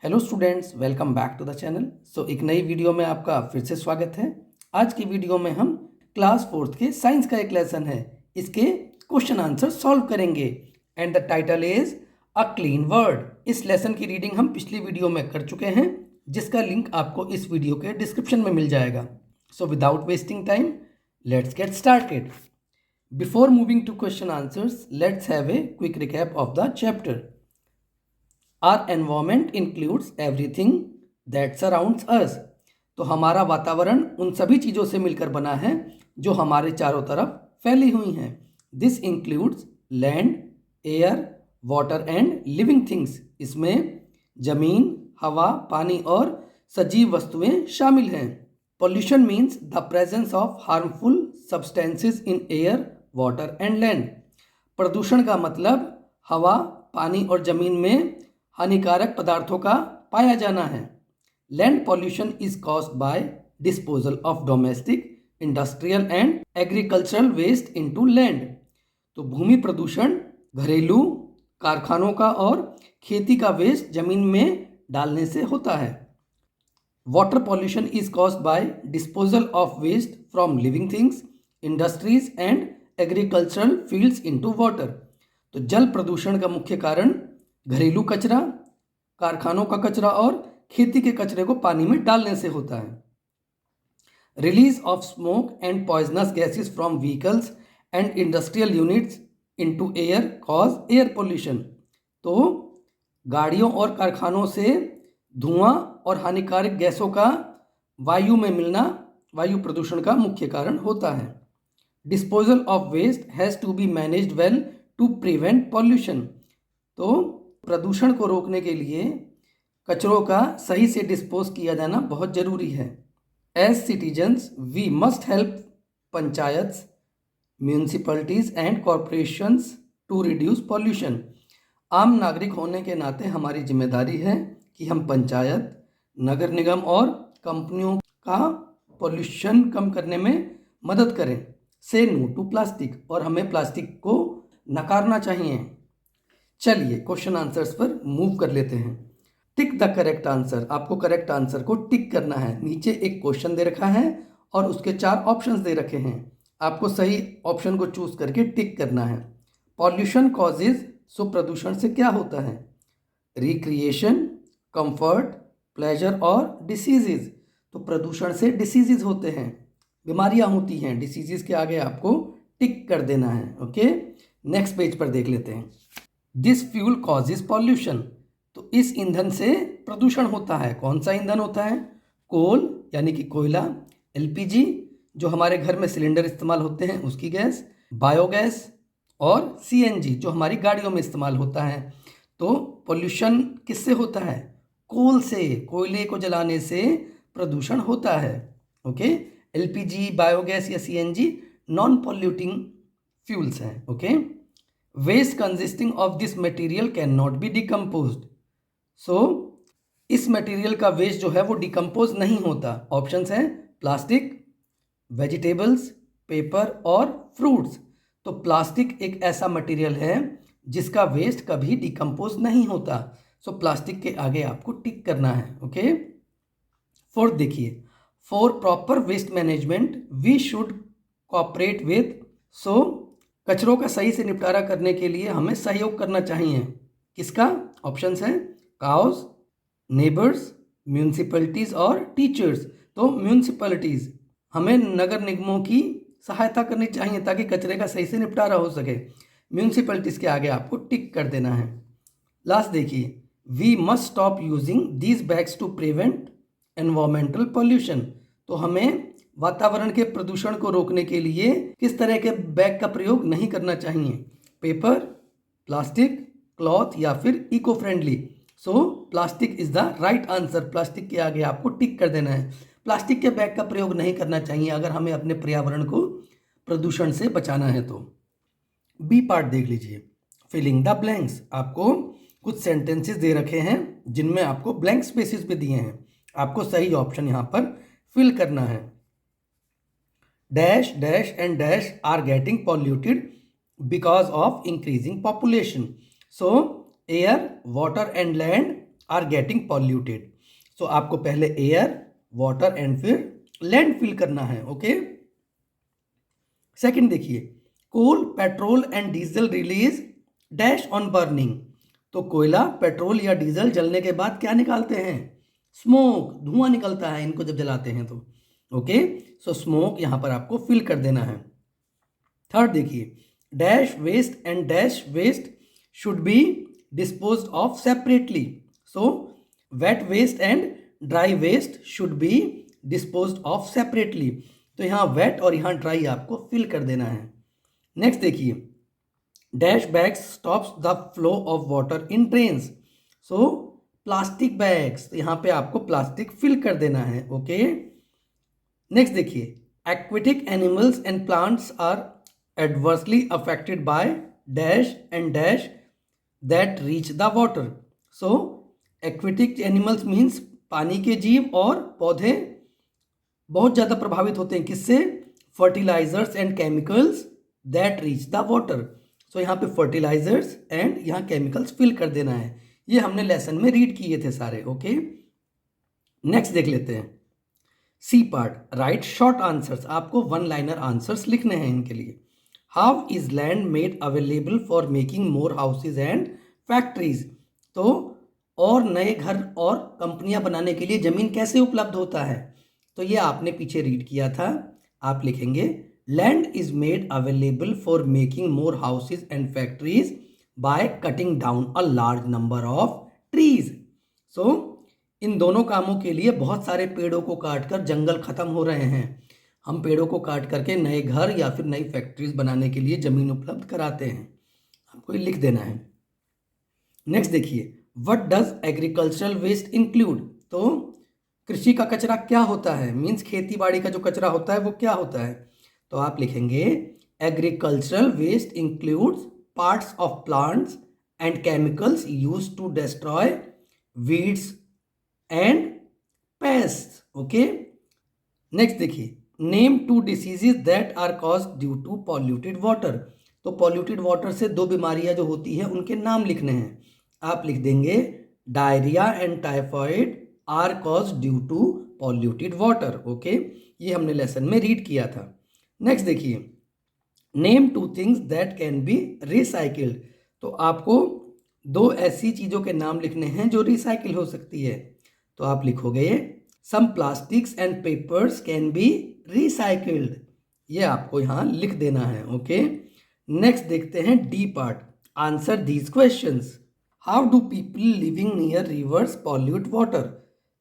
Hello students, welcome back to the channel. एक नई video में आपका फिर से स्वागत है। आज की वीडियो में हम क्लास 4th के साइंस का एक लेसन है, इसके क्वेश्चन आंसर सॉल्व करेंगे and the title is a clean word. इस लेसन की रीडिंग हम पिछली वीडियो में कर चुके हैं, जिसका लिंक आपको इस वीडियो के डिस्क्रिप्शन में मिल जाएगा। Without wasting time, let's get started. Before moving to question answers, let's have a quick recap of the chapter. Our environment includes everything that surrounds us। तो हमारा वातावरण उन सभी चीज़ों से मिलकर बना है जो हमारे चारों तरफ फैली हुई हैं। This includes land, air, water and living things. इसमें ज़मीन, हवा, पानी और सजीव वस्तुएं शामिल हैं। Pollution means the presence of harmful substances in air, water and land. प्रदूषण का मतलब हवा, पानी और ज़मीन में हानिकारक पदार्थों का पाया जाना है। Land pollution is caused by disposal of domestic, industrial and agricultural waste into land. तो भूमि प्रदूषण घरेलू, कारखानों का और खेती का वेस्ट जमीन में डालने से होता है। Water pollution is caused by disposal of waste from living things, industries and agricultural fields into water. तो जल प्रदूषण का मुख्य कारण घरेलू कचरा, कारखानों का कचरा और खेती के कचरे को पानी में डालने से होता है। Release of smoke and poisonous gases from vehicles and industrial units into air cause air pollution. तो गाड़ियों और कारखानों से धुआं और हानिकारक गैसों का वायु में मिलना वायु प्रदूषण का मुख्य कारण होता है। Disposal of waste has to be managed well to prevent pollution. तो प्रदूषण को रोकने के लिए कचरों का सही से डिस्पोज किया जाना बहुत ज़रूरी है। As citizens we must help panchayats, municipalities and corporations to reduce pollution. आम नागरिक होने के नाते हमारी जिम्मेदारी है कि हम पंचायत, नगर निगम और कंपनियों का पॉल्यूशन कम करने में मदद करें। से नो टू प्लास्टिक, और हमें प्लास्टिक को नकारना चाहिए। चलिए क्वेश्चन आंसर्स पर मूव कर लेते हैं। Tick the correct answer. आपको करेक्ट आंसर को टिक करना है। नीचे एक क्वेश्चन दे रखा है और उसके 4 ऑप्शंस दे रखे हैं। आपको सही ऑप्शन को चूज करके टिक करना है। पॉल्यूशन कॉजेज, सो प्रदूषण से क्या होता है? रिक्रिएशन, कंफर्ट, प्लेजर और डिसीजेज। तो प्रदूषण से डिसीजेज होते हैं, बीमारियां होती हैं। डिसीजेज के आगे आपको टिक कर देना है। ओके, नेक्स्ट पेज पर देख लेते हैं। This fuel causes pollution. तो इस ईंधन से प्रदूषण होता है। कौन सा ईंधन होता है? कोल यानी कि कोयला, एलपीजी जो हमारे घर में सिलेंडर इस्तेमाल होते हैं उसकी गैस, बायोगैस और सीएनजी जो हमारी गाड़ियों में इस्तेमाल होता है। तो पॉल्यूशन किससे होता है? कोल से, कोयले को जलाने से प्रदूषण होता है। ओके, एलपीजी, बायोगैस या सीएनजी नॉन पॉल्यूटिंग फ्यूल्स हैं। Okay, waste consisting of this material can not be decomposed. So इस मटेरियल का वेस्ट जो है वो डिकम्पोज नहीं होता। ऑप्शंस हैं प्लास्टिक, वेजिटेबल्स, पेपर और फ्रूट्स। तो प्लास्टिक एक ऐसा मटेरियल है जिसका वेस्ट कभी डिकम्पोज नहीं होता। सो प्लास्टिक के आगे आपको टिक करना है। ओके, फोर्थ देखिए, for proper waste management we should cooperate with. So कचरों का सही से निपटारा करने के लिए हमें सहयोग करना चाहिए। किसका? ऑप्शंस हैं काउज, नेबर्स, म्यूनिसिपैलिटीज़ और टीचर्स। तो म्यूनिसिपैलिटीज़, हमें नगर निगमों की सहायता करनी चाहिए ताकि कचरे का सही से निपटारा हो सके। म्यूनिसिपैलिटीज़ के आगे आपको टिक कर देना है। लास्ट देखिए, we must stop using these bags to prevent environmental pollution. तो हमें वातावरण के प्रदूषण को रोकने के लिए किस तरह के बैग का प्रयोग नहीं करना चाहिए? पेपर, प्लास्टिक, क्लॉथ या फिर eco friendly. So plastic is the right answer. Plastic के आगे आपको टिक कर देना है। प्लास्टिक के बैग का प्रयोग नहीं करना चाहिए अगर हमें अपने पर्यावरण को प्रदूषण से बचाना है। तो बी पार्ट देख लीजिए, फिलिंग द ब्लैंक्स। आपको कुछ सेंटेंसेस दे रखे हैं जिनमें आपको ब्लैंक स्पेसेस भी दिए हैं। आपको सही ऑप्शन यहाँ पर फिल करना है। Dash dash and dash are getting polluted because of increasing population. So air, water and land are getting polluted. So आपको पहले एयर, वाटर एंड फिर लैंड फिल करना है। ओके, सेकंड देखिए, coal, petrol and diesel release dash on burning. तो कोयला, petrol या diesel जलने के बाद क्या निकालते हैं? स्मोक, धुआं निकलता है इनको जब जलाते हैं तो। ओके, सो स्मोक यहां पर आपको फिल कर देना है। थर्ड देखिए, dash waste and dash waste should be dispose of separately. So wet waste and dry waste should be dispose of separately. तो यहाँ वेट और यहाँ ड्राई आपको फिल कर देना है। नेक्स्ट देखिए, dash bags stops the flow of water in drains. So plastic bags, यहाँ पे आपको प्लास्टिक फिल कर देना है। ओके, नेक्स्ट देखिए, aquatic animals and plants are adversely affected by dash and dash that reach the water. So aquatic animals means पानी के जीव और पौधे बहुत ज़्यादा प्रभावित होते हैं किससे? Fertilizers and chemicals that reach the water. So यहाँ पे फर्टिलाइजर्स एंड यहाँ केमिकल्स फिल कर देना है। ये हमने लेसन में रीड किए थे सारे। ओके, नेक्स्ट देख लेते हैं C part, write short answers. आपको वन लाइनर आंसर्स लिखने हैं इनके लिए। How is land made available for making more houses and factories. तो और नए घर और कंपनियां बनाने के लिए जमीन कैसे उपलब्ध होता है? तो ये आपने पीछे रीड किया था। आप लिखेंगे land is made available for making more houses and factories by cutting down a large number of trees. So इन दोनों कामों के लिए बहुत सारे पेड़ों को काटकर जंगल खत्म हो रहे हैं। हम पेड़ों को काट करके नए घर या फिर नई फैक्ट्रीज बनाने के लिए जमीन उपलब्ध कराते हैं। आपको ये लिख देना है। नेक्स्ट देखिए, what does agricultural waste include. तो कृषि का कचरा क्या होता है? मीन्स खेती बाड़ी का जो कचरा होता है वो क्या होता है? तो आप लिखेंगे agricultural waste includes parts of plants and chemicals used to destroy weeds and pest. Okay, next देखिए, name 2 diseases that are caused due to polluted water. तो पॉल्यूटेड वाटर से 2 बीमारियां जो होती है उनके नाम लिखने हैं। आप लिख देंगे diarrhoea and typhoid are caused due to polluted water. Okay, ये हमने लेसन में रीड किया था। नेक्स्ट देखिए, name 2 things that can be recycled. तो आपको 2 ऐसी चीज़ों के नाम लिखने हैं जो रिसाइकिल हो सकती है। तो आप लिखोगे some plastics and papers can be recycled. ये आपको यहाँ लिख देना है। ओके, नेक्स्ट देखते हैं D part, answer these questions. How do people living near rivers pollute water.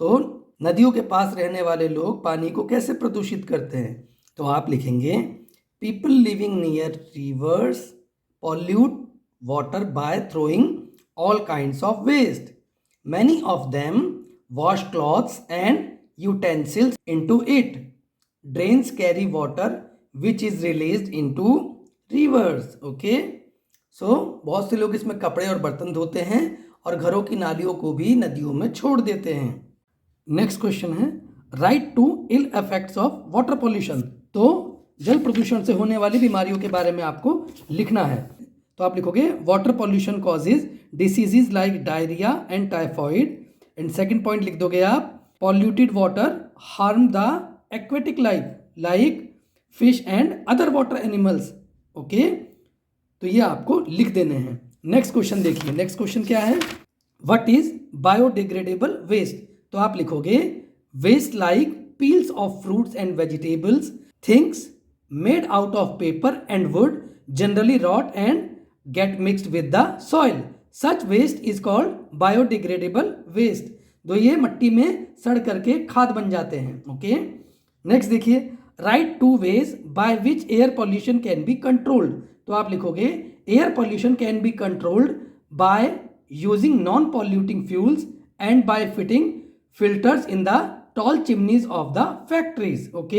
तो नदियों के पास रहने वाले लोग पानी को कैसे प्रदूषित करते हैं? तो आप लिखेंगे people living near rivers pollute water by throwing all kinds of waste. Many of them wash clothes and utensils into it. Drains carry water which is released into rivers. Okay, so बहुत से लोग इसमें कपड़े और बर्तन धोते हैं और घरों की नालियों को भी नदियों में छोड़ देते हैं। नेक्स्ट क्वेश्चन है write 2 ill effects of water pollution. तो जल प्रदूषण से होने वाली बीमारियों के बारे में आपको लिखना है। तो आप लिखोगे water pollution causes diseases like diarrhoea and typhoid. And second point लिख दोगे आप polluted water harm the aquatic life like fish and other water animals. Okay, तो ये आपको लिख देने हैं। नेक्स्ट क्वेश्चन देखिए, नेक्स्ट क्वेश्चन क्या है, व्हाट इज बायोडिग्रेडेबल वेस्ट। तो आप लिखोगे waste like peels of fruits and vegetables, things made out of paper and wood generally rot and get mixed with the soil. Such waste is called biodegradable waste. तो ये मिट्टी में सड़ करके खाद बन जाते हैं। ओके, नेक्स्ट देखिए right 2 ways by which air pollution can be controlled. तो आप लिखोगे air pollution can be controlled by using non polluting fuels and by fitting filters in the tall chimneys of the factories. Okay,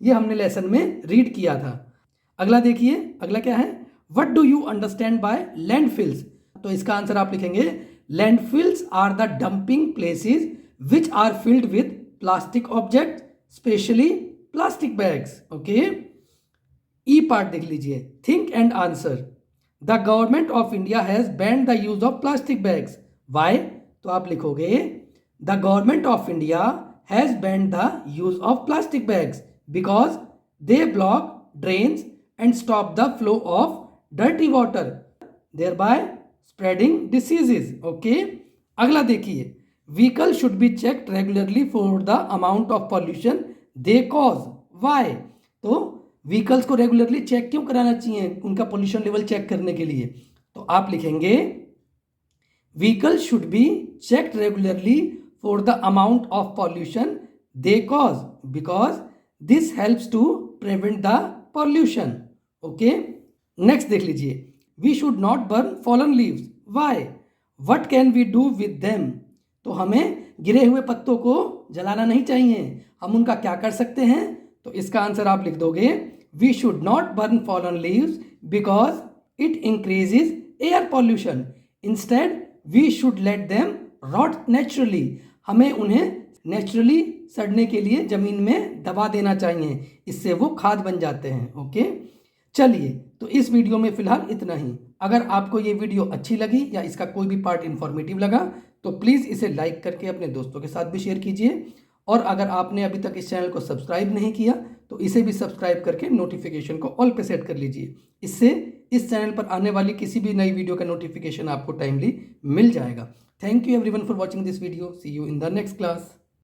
ये हमने lesson में read किया था। अगला देखिए, अगला क्या है, what do you understand by landfills. तो इसका आंसर आप लिखेंगे landfills are the dumping places which are filled with plastic object specially plastic bags. Okay, E part देख लीजिए, think and answer. The government of India has banned the use of plastic bags. Why. तो तो आप लिखोगे the government of India has banned the use of plastic bags because they block drains and stop the flow of dirty water thereby spreading diseases. Okay, अगला देखिए, vehicle should be checked regularly for the amount of pollution they cause. Why? तो vehicles को regularly check क्यों कराना चाहिए? उनका pollution level check करने के लिए. तो आप लिखेंगे vehicle should be checked regularly for the amount of pollution they cause because this helps to prevent the pollution. Okay, next देख लीजिए, we should not burn fallen leaves. Why? What can we do with them? तो हमें गिरे हुए पत्तों को जलाना नहीं चाहिए. हम उनका क्या कर सकते हैं? तो इसका आंसर आप लिख दोगे we should not burn fallen leaves because it increases air pollution. Instead we should let them rot naturally. हमें उन्हें नेचुरली सड़ने के लिए जमीन में दबा देना चाहिए, इससे वो खाद बन जाते हैं. ओके, चलिए, तो इस वीडियो में फिलहाल इतना ही. अगर आपको ये वीडियो अच्छी लगी या इसका कोई भी पार्ट इन्फॉर्मेटिव लगा तो प्लीज़ इसे लाइक करके अपने दोस्तों के साथ भी शेयर कीजिए. और अगर आपने अभी तक इस चैनल को सब्सक्राइब नहीं किया तो इसे भी सब्सक्राइब करके नोटिफिकेशन को ऑल पे सेट कर लीजिए. इससे इस चैनल पर आने वाली किसी भी नई वीडियो का नोटिफिकेशन आपको टाइमली मिल जाएगा. Thank you everyone for watching this video. See you in the next class.